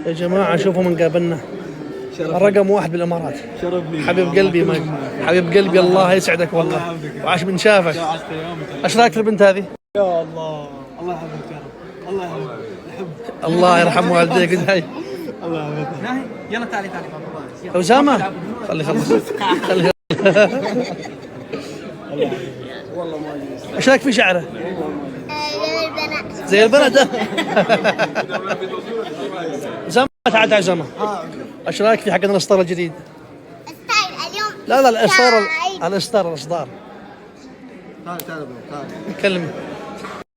يا جماعة شوفوا من قابلنا الرقم 1 بالإمارات. شرفني حبيب قلبي حبيب قلبي، الله يسعدك والله، وعاش من شافك. ايش رايك في البنت هذه؟ يا الله، الله يحفظك يا رب، الله يحفظك، الله يرحم والديك. هاي الله يحفظك. يلا تعالي أسامة خلي خلص خلي. والله ما ايش رايك في شعره؟ زي البنات. أسامة تعال أسامة، ايش رايك في حقنا الإصدار الجديد؟ اليوم لا الإصدار الإصدار. تعال كلمي.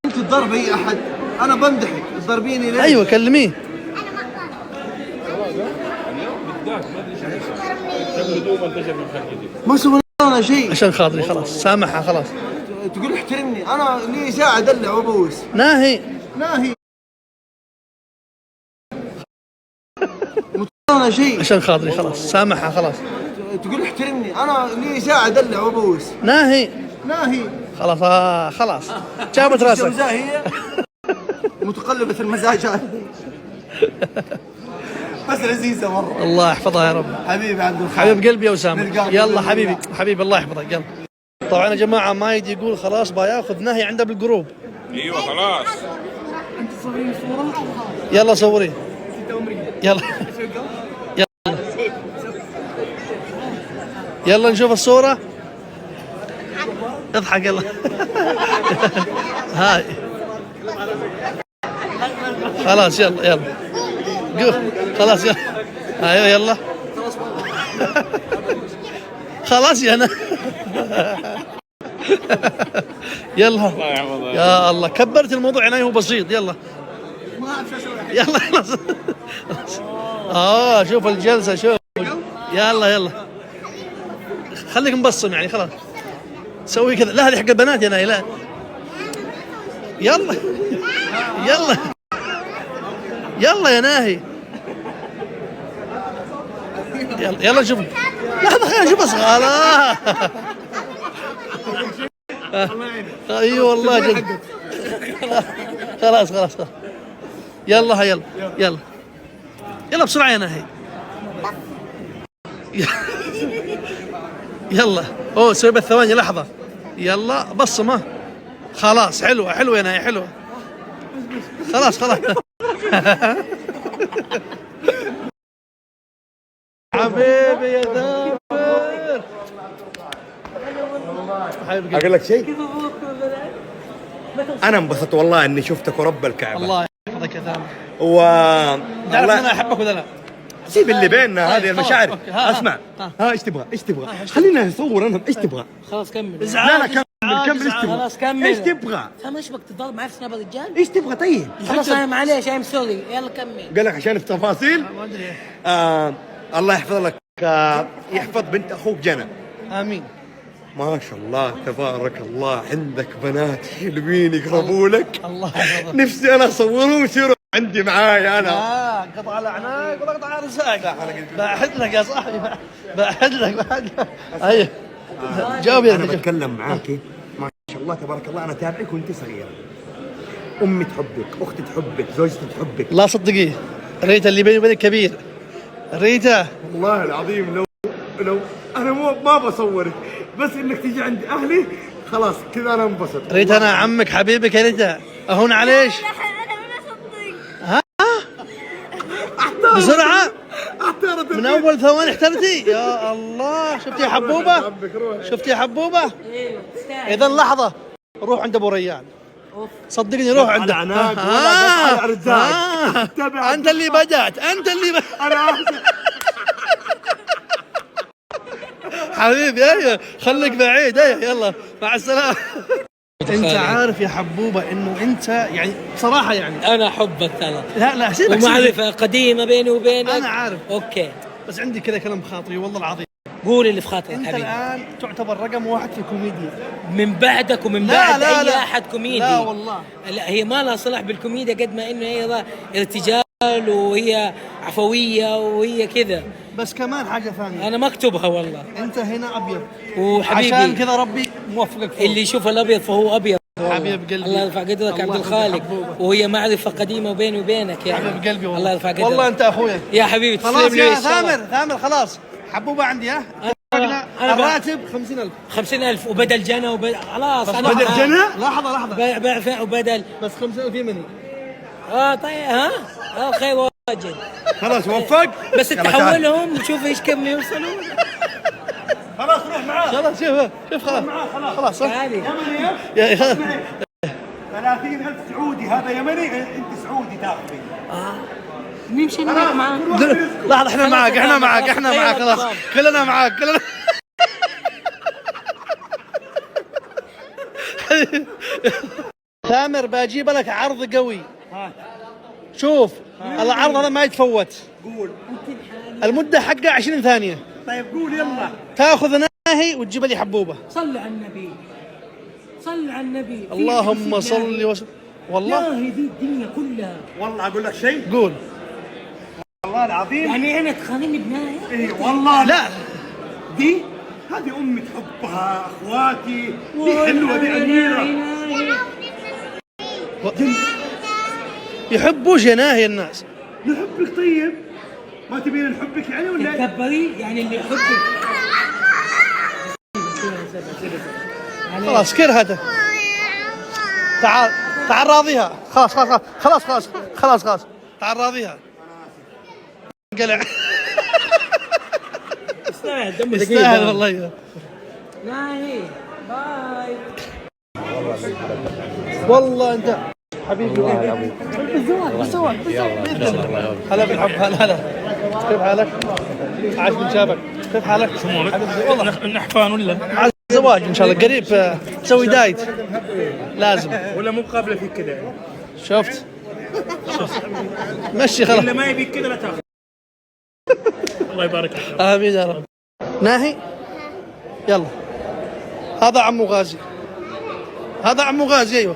انت تضرب اي احد، انا بمدحك تضربيني ليه؟ ايوه كلميه. ما سوينا انا شيء عشان خاطري خلاص سامحها خلاص. تقول احترمني، انا لي ساعه ادلع وابوس. ناهي ناهي انا شيء عشان خاطري خلاص سامحها خلاص. تقول احترمني، انا لي ساعه ادلع وابوس. ناهي ناهي خلاص خلاص جابت راسك. الجوزاء هي متقلبة المزاجات. بس لذيذة مرة. الله يحفظها يا رب. حبيبي عبد الخالق، حبيب قلبي يا أسامة. يلا حبيبي الله يحفظك. يلا طبعا يا جماعة مايد يقول خلاص بياخذ نهي عنده بالجروب. ايوه خلاص. انت تصورين صورة؟ يلا صوري يلا يلا نشوف الصورة. اضحك يلا. هاي خلاص يلا خلاص يلا. ايوه يلا خلاص يا انا. يلا يا الله كبرت الموضوع يعني هو بسيط. يلا يلا خلاص. شوف الجلسة شوف. يلا خليك مبصم يعني خلاص. سوي كذا. لا هذه حق البنات يا ناي. لا يلا يا ناهي. يلا شوف. لحظة خلينا نشوف بس. اي والله خلاص يلا بسرعة يا ناهي. يلا سوي بالثواني لحظة. يلا بصمة. خلاص حلوة يا ناهي حلوة. خلاص حبيبي يا ثامر. اقول لك شيء، انا انبسطت والله اني شفتك ورب الكعبه. الله يحفظك يا ثامر. تعرف انا احبك ولا لا؟ سيب اللي بيننا طيب هذه المشاعر. أوكي. اسمع ايش تبغى خلينا نصور. انا ايش تبغى؟ خلاص كمل. لا كمل ايش تبغى؟ خلاص كمل. ايش تبغى؟ ما ايش بك تضرب معي في سناب الرجال؟ ايش تبغى طيب؟ خلاص انا معليش ايم سوري. يلا كمل. قال لك عشان التفاصيل. ما ادري. الله يحفظ لك. يحفظ بنت اخوك جنى. امين. ما شاء الله تبارك الله، عندك بنات حلوين يقربوا لك. الله يحفظك. نفسي انا اصورهم ويصيروا عندي معاي انا. قطع الاعناق وقطع الرزاق. بعد لك يا صاحبي. بعد لك. ايوه جاوب يا انا بتكلم معاكي ما شاء الله تبارك الله. انا تابعك وانت صغيره. امي تحبك، اختي تحبك، زوجتي تحبك. لا صدقيه ريتا اللي بيني وبينك كبير. ريتا والله العظيم لو انا ما بصورك، بس انك تيجي عند اهلي خلاص كذا انا انبسط. ريتا انا عمك حبيبك يا ريتا. اهون عليش. ها بسرعة من اول ثواني احترتي. يا الله شفتي يا حبوبة. اذا لحظة روح عند ابو ريان. صدقني روح عند عناق انت اللي بدأت. انا آسف. حبيبي ايوه خليك بعيد. ايوه يلا مع السلامة. انت عارف يا حبوبة انه انت يعني بصراحة يعني انا احبك ترى. لا سيبك. ومعرفة قديمة بيني وبينك. انا عارف. اوكي بس عندي كذا كلام خاطري والله العظيم. قول اللي في خاطرك انت حبيبي. الان تعتبر رقم 1 في الكوميديا من بعدك ومن لا بعد لا اي لا. احد كوميدي. لا والله. لا هي ما لها صلاح بالكوميديا قد ما انه هي ارتجال وهي عفوية وهي كذا. بس كمان حاجة ثانية. انا ما اكتبها والله. انت هنا ابيض وحبيبي عشان كذا ربي موفقك فوق. اللي يشوف الابيض فهو ابيض. حبيب قلبي الله يرفع قدرك عبد الله الخالق، يحبوبك. وهي معرفة قديمة بيني وبينك يا حبيب قلبي والله. الله يرفع قدرك والله انت اخويا يا حبيبي. خلاص تسلم لي يا إن شاء الله. ثامر خلاص حبوبة عندي ها أنا الراتب 50,000 50,000 وبدل جنى خلاص أنا بدل جنى لحظة بيع وبدل. بس 50,000 يمني طيب خير واجد. خلاص وفق. بس تحولهم وشوف ايش كم يوصلون. خلاص روح معاه. خلاص شوف خلاص صح تعالي يا 30,000 سعودي هذا يمني، انت سعودي تاخذي. نمشي معاه. لحظة احنا معك خلاص كلنا معك ثامر بجيب لك عرض قوي. شوف العرض هذا ما يتفوت. قول. المدة حقه 20 ثانية. طيب قول يلا. تاخذ ناهي وتجيب لي حبوبة. صل على النبي صل على النبي. اللهم صل وسلم. والله ناهي ذي الدنيا كلها. والله اقول لك شيء. قول. والله العظيم. يعني انا تخانني بناهي؟ اي والله. لا دي هذه امي تحبها، اخواتي دي حلوه، دي اميره. يحبوش يا ناهي الناس. نحبك. طيب ما تبين نحبك يعني ولا؟ تكبري يعني اللي يحبك. خلاص كرهته. تعال راضيها. خلاص تعال راضيها. قلع. يستاهل والله. ناهي باي. والله انت حبيبي بالزواج هلا بالحب. هلا كيف حالك؟ عاش من شافك. كيف حالك؟ والله نحفان ولا مع الزواج ان شاء الله قريب تسوي دايت لازم. ولا مقابله في كذا؟ شفت مشي خلاص. اللي ما يبيك كذا لا تاخذ. الله يبارك فيك. امين يا رب. ناهي يلا. هذا عمو غازي. ايوه.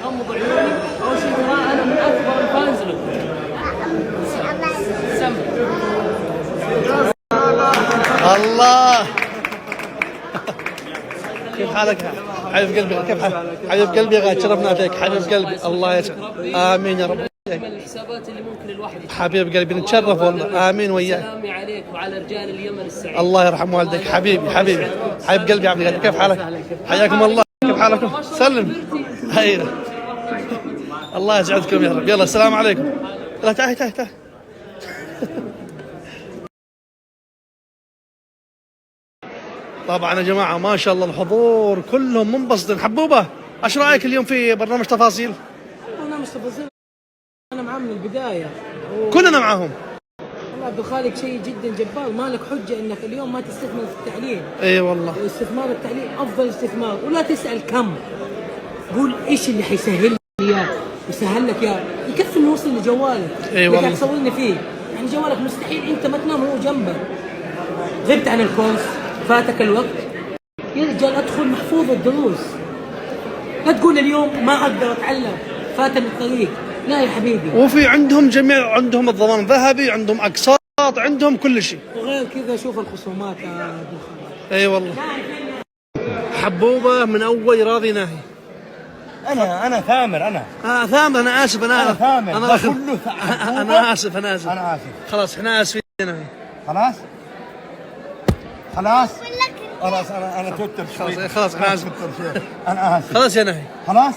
غمض عيوني. اول شيء ترى انا من اكبر الفانز لكم. الله. كيف حالك حبيب قلبي؟ كيف حالك حبيب قلبي؟ غاد تشرفنا فيك حبيب قلبي. الله يسعدك. امين يا رب. الحسابات اللي ممكن الواحد حبيب قلبي نتشرف والله. امين وياك. سلامي عليك وعلى رجال اليمن السعيد. الله يرحم والديك. حبيبي حبيب قلبي عبد القادر. كيف حالك؟ حياكم الله. كيف حالكم؟ سلم. هيا الله يسعدكم يا رب. يلا السلام عليكم. لا تعال طبعا يا جماعه ما شاء الله الحضور كلهم منبسطين. حبوبه ايش رايك اليوم في برنامج تفاصيل؟ برنامج تفاصيل انا معاه من البدايه. كلنا معاهم. والله عبد الخالق شيء جدا جبار. ما لك حجه انك اليوم ما تستثمر في التعليم. اي والله. واستثمار التعليم افضل استثمار. ولا تسال كم، قول ايش اللي حيسهل لي اياه، يسهل لك اياه، يكفي انه يوصل لجوالك. اي والله. تصورني فيه يعني جوالك مستحيل انت ما تنام وهو جنبك. غبت عن الكورس، فاتك الوقت، يا رجال ادخل محفوظ الدروس. لا تقول اليوم ما اقدر اتعلم، فاتني الطريق. لا يا حبيبي. وفي عندهم عندهم الضمان الذهبي، عندهم اقساط، عندهم كل شيء. وغير كذا شوف الخصومات يا عبد الخالق. اي والله. حبوبه من اول راضي ناهي. انا ثامر. ثامر. انا اسف. أنا ثامر. انا كله انا اسف. انا اسف. خلاص احنا اسفين ناهي. خلاص انا توتر شوي. خلاص انا اسف. انا اسف. خلاص يا ناهي. خلاص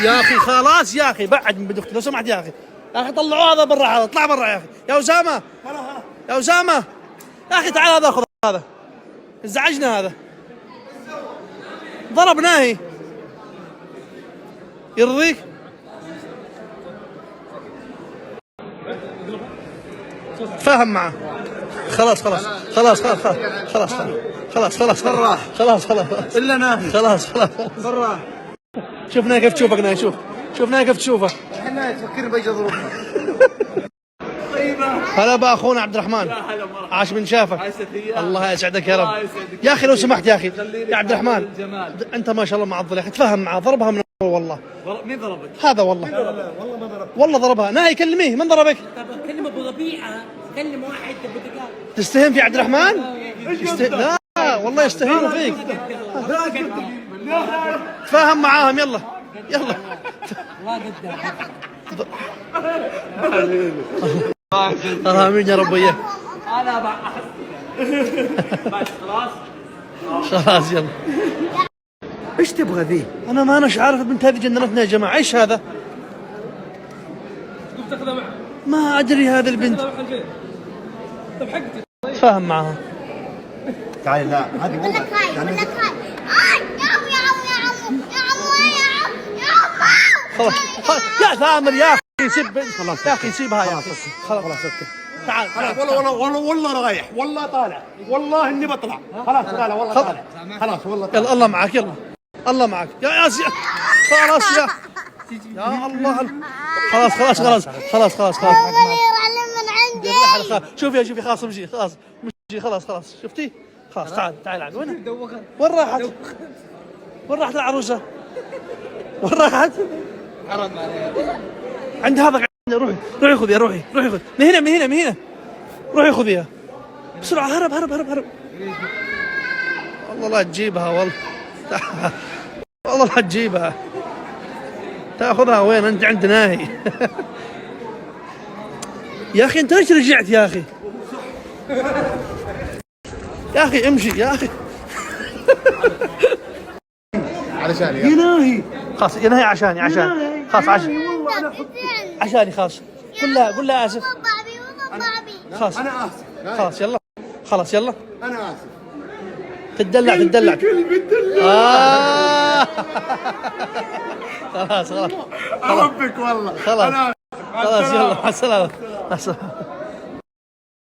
يا اخي خلاص يا اخي بعد من بدختي لو سمحت يا اخي طلعوا هذا برا. هذا اطلع برا يا اخي. يا اسامه يا اخي تعال هذا خذ هذا. ازعجنا هذا. ضرب ناهي. يرضيك؟ فاهم معه. خلاص الا ناهي. خلاص برا. شوفنا كيف تشوفك ناهي. شوفنا كيف تشوفه. احنا تفكرني بيجي ظروفنا. هلا باخونا عبد الرحمن. عاش من شافك. الله يسعدك يا رب. يا اخي لو سمحت يا اخي يا عبد الرحمن انت ما شاء الله معضل يا اخي. تفهم معه. ضربها من اول والله. مين ضربك؟ هذا والله. والله ما ضربها. ناهي كلميه. من ضربك؟ كلمه ابو تبيعها كلم واحد تبغى تقال. تستهين في عبد الرحمن؟ لا والله يستهينوا فيك. تفاهم معاهم يلا يلا. امين يا رب وياك. انا بس خلاص خلاص يلا. ايش تبغى ذي؟ انا ما اناش عارف بنت هذه جننتنا يا جماعه. ايش هذا؟ ما ادري هذه البنت. تفاهم معاها. تعال لا هذه ولا والله كاي يعني ولا كاي. يا عمو يا عمو يا عمو يا عمو يا عمو. خلاص يا ثامر يا اخي سيب خلاص يا اخي سيبها يا اخي. خلاص اوكي. تعال خلاص والله رايح والله طالع والله اني بطلع. خلاص طالع والله طالع. خلاص والله يلا الله معك يلا الله معك يا ياسين. خلاص يا الله. خلاص خلاص خلاص خلاص خلاص خلاص. يعلم من عندي. شوفي خلاص امشي خلاص مشي خلاص شفتي خلاص. تعال عاد وين راحت؟ وين راحت العروسه؟ وين راحت؟ عند هذا روحي خذيها روحي خذ من هنا روحي خذيها بسرعه. هرب والله لا تجيبها والله. والله لا تجيبها. تاخذها وين انت؟ عند ناهي. يا اخي انت ليش رجعت يا اخي؟ يا اخي امشي يا اخي. علشان يناهي خلاص يناهي عشاني خلاص عشاني خلاص. قل لها اسف. بابي خلاص انا اسف. خلاص يلا انا اسف. تدلع خلاص اربك والله. خلاص يلا مع السلامه.